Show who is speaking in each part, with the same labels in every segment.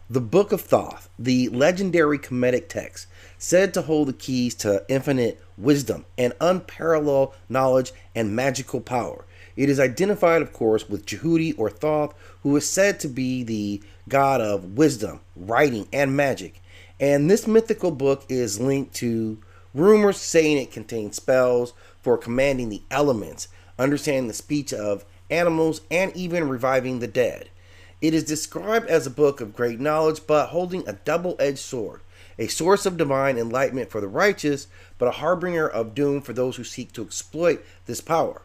Speaker 1: The Book of Thoth, the legendary Kemetic text, said to hold the keys to infinite wisdom and unparalleled knowledge and magical power. It is identified, of course, with Djehuty or Thoth, who is said to be the god of wisdom, writing, and magic. And this mythical book is linked to rumors saying it contains spells for commanding the elements, understanding the speech of animals, and even reviving the dead. It is described as a book of great knowledge, but holding a double edged sword, a source of divine enlightenment for the righteous, but a harbinger of doom for those who seek to exploit this power.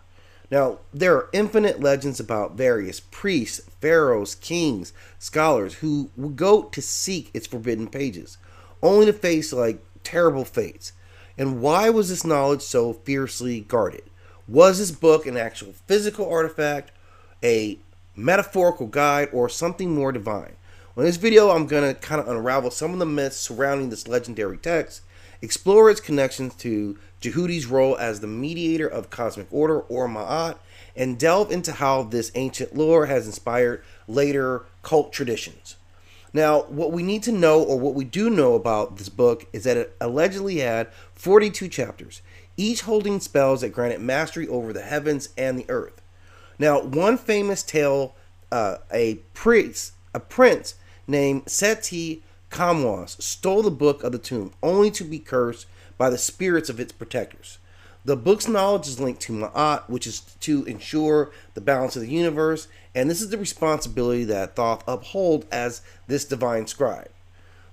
Speaker 1: Now, there are infinite legends about various priests, pharaohs, kings, scholars who would go to seek its forbidden pages, only to face terrible fates. And why was this knowledge so fiercely guarded? Was this book an actual physical artifact, a metaphorical guide, or something more divine? Well, in this video, I'm going to kind of unravel some of the myths surrounding this legendary text, explore its connections to Djehuty's role as the mediator of cosmic order, or Ma'at, and delve into how this ancient lore has inspired later cult traditions. Now, what we need to know, or what we do know about this book, is that it allegedly had 42 chapters, each holding spells that granted mastery over the heavens and the earth. Now, one famous tale, a prince named Seti Kamwas stole the Book of the Tomb, only to be cursed by the spirits of its protectors. The book's knowledge is linked to Ma'at, which is to ensure the balance of the universe, and this is the responsibility that Thoth uphold as this divine scribe.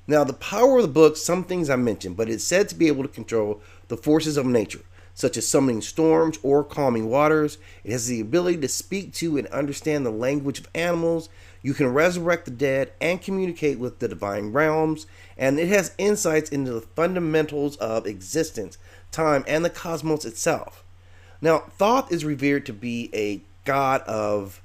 Speaker 1: Now, the power of the book, some things I mentioned, but it's said to be able to control the forces of nature, such as summoning storms or calming waters. It has the ability to speak to and understand the language of animals. You can resurrect the dead and communicate with the divine realms, and it has insights into the fundamentals of existence, time, and the cosmos itself. Now, Thoth is revered to be a god of,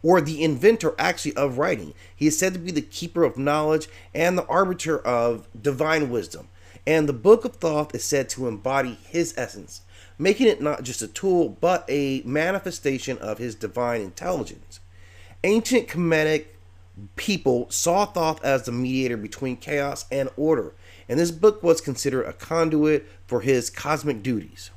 Speaker 1: or the inventor actually of writing. He is said to be the keeper of knowledge and the arbiter of divine wisdom. And the Book of Thoth is said to embody his essence, making it not just a tool, but a manifestation of his divine intelligence. Ancient Kemetic people saw Thoth as the mediator between chaos and order, and this book was considered a conduit for his cosmic duties.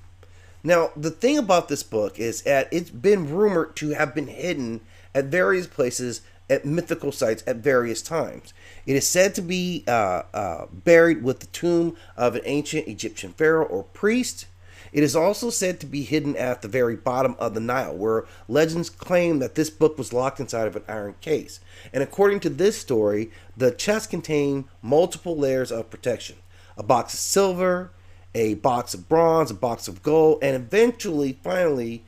Speaker 1: Now, the thing about this book is that it's been rumored to have been hidden at various places at mythical sites at various times. It is said to be buried with the tomb of an ancient Egyptian pharaoh or priest. It is also said to be hidden at the very bottom of the Nile, where legends claim that this book was locked inside of an iron case. And according to this story, the chest contained multiple layers of protection: a box of silver, a box of bronze, a box of gold, and eventually, finally,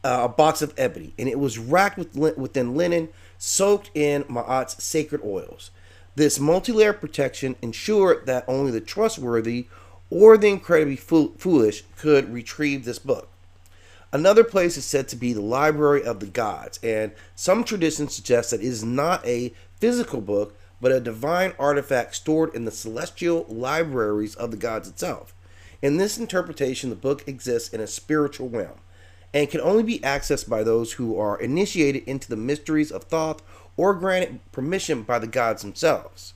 Speaker 1: a box of ebony. And it was racked within linen, soaked in Ma'at's sacred oils. This multi-layer protection ensured that only the trustworthy or the incredibly foolish could retrieve this book. Another place is said to be the Library of the Gods, and some traditions suggest that it is not a physical book, but a divine artifact stored in the celestial libraries of the gods itself. In this interpretation, the book exists in a spiritual realm, and can only be accessed by those who are initiated into the mysteries of Thoth or granted permission by the gods themselves.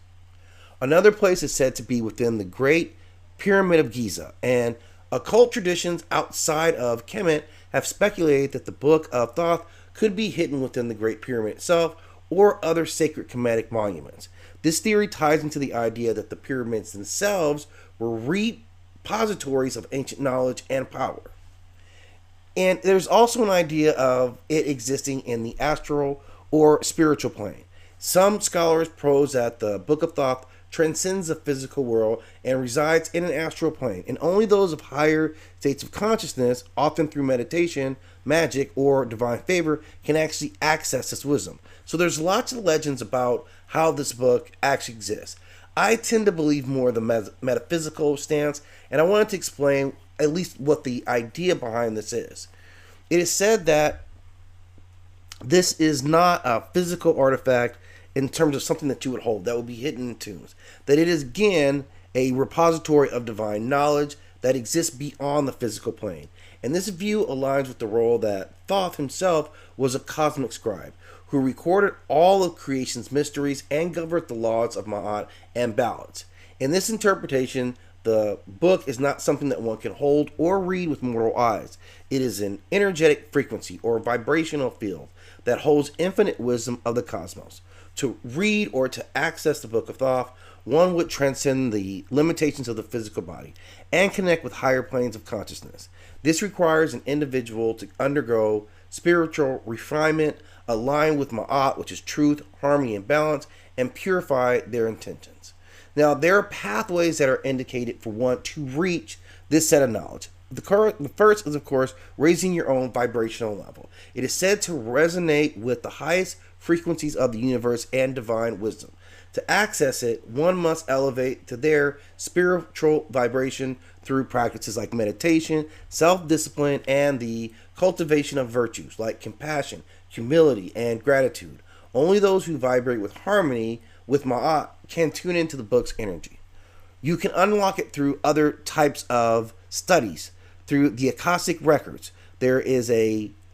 Speaker 1: Another place is said to be within the Great Pyramid of Giza, and occult traditions outside of Kemet have speculated that the Book of Thoth could be hidden within the Great Pyramid itself or other sacred Kemetic monuments. This theory ties into the idea that the pyramids themselves were repositories of ancient knowledge and power. And there's also an idea of it existing in the astral or spiritual plane. Some scholars pose that the Book of Thoth transcends the physical world and resides in an astral plane, and only those of higher states of consciousness, often through meditation, magic, or divine favor, can actually access this wisdom. So there's lots of legends about how this book actually exists. I tend to believe more the metaphysical stance, and I wanted to explain at least what the idea behind this is. It is said that this is not a physical artifact in terms of something that you would hold that would be hidden in tombs, that it is again a repository of divine knowledge that exists beyond the physical plane, And this view aligns with the role that Thoth himself was a cosmic scribe who recorded all of creation's mysteries and governed the laws of Ma'at and balance. In this interpretation, the book is not something that one can hold or read with mortal eyes. It is an energetic frequency or vibrational field that holds infinite wisdom of the cosmos. To read or to access the Book of Thoth, one would transcend the limitations of the physical body and connect with higher planes of consciousness. This requires an individual to undergo spiritual refinement, align with Ma'at, which is truth, harmony, and balance, and purify their intentions. Now, there are pathways that are indicated for one to reach this set of knowledge. The first is, of course, raising your own vibrational level. It is said to resonate with the highest frequencies of the universe and divine wisdom. To access it, one must elevate to their spiritual vibration through practices like meditation, self-discipline, and the cultivation of virtues like compassion, humility, and gratitude. Only those who vibrate with harmony with Ma'at can tune into the book's energy. You can unlock it through other types of studies, through the Akashic Records. There is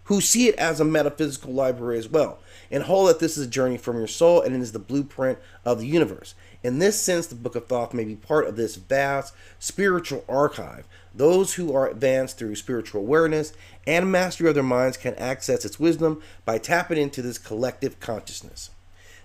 Speaker 1: who see it as a metaphysical library as well, and hold that this is a journey from your soul and it is the blueprint of the universe. In this sense, the Book of Thoth may be part of this vast spiritual archive. Those who are advanced through spiritual awareness and mastery of their minds can access its wisdom by tapping into this collective consciousness.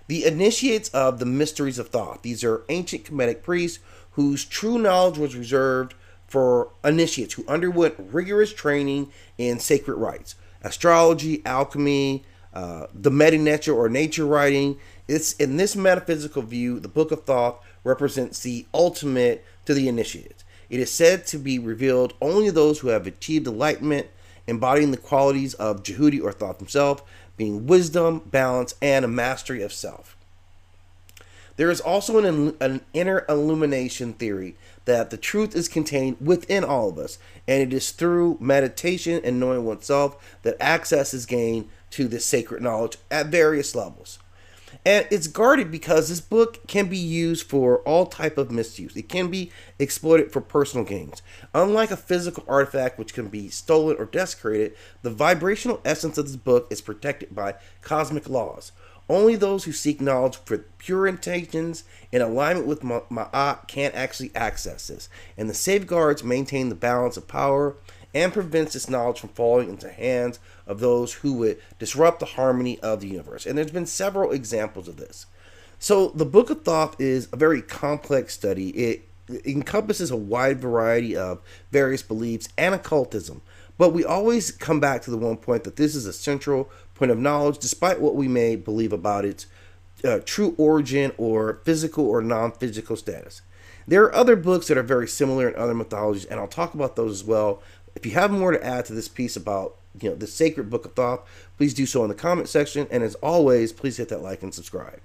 Speaker 1: The initiates of the mysteries of Thoth. These are ancient Kemetic priests whose true knowledge was reserved for initiates who underwent rigorous training in sacred rites, astrology, alchemy, the meta-nature or nature writing. It's in this metaphysical view, the Book of Thoth represents the ultimate to the initiates. It is said to be revealed only to those who have achieved enlightenment, embodying the qualities of Djehuty or Thoth himself, being wisdom, balance, and a mastery of self. There is also an inner illumination theory that the truth is contained within all of us, and it is through meditation and knowing oneself that access is gained to this sacred knowledge at various levels. And it's guarded because this book can be used for all type of misuse. It can be exploited for personal gains. Unlike a physical artifact which can be stolen or desecrated, the vibrational essence of this book is protected by cosmic laws. Only those who seek knowledge for pure intentions in alignment with Ma'at can actually access this. And the safeguards maintain the balance of power and prevents this knowledge from falling into hands of those who would disrupt the harmony of the universe. And there's been several examples of this. So the Book of Thoth is a very complex study. It encompasses a wide variety of various beliefs and occultism. But we always come back to the one point that this is a central point of knowledge, despite what we may believe about its true origin or physical or non-physical status. There are other books that are very similar in other mythologies, and I'll talk about those as well. If you have more to add to this piece about the sacred Book of Thoth, please do so in the comment section. And as always, please hit that like and subscribe.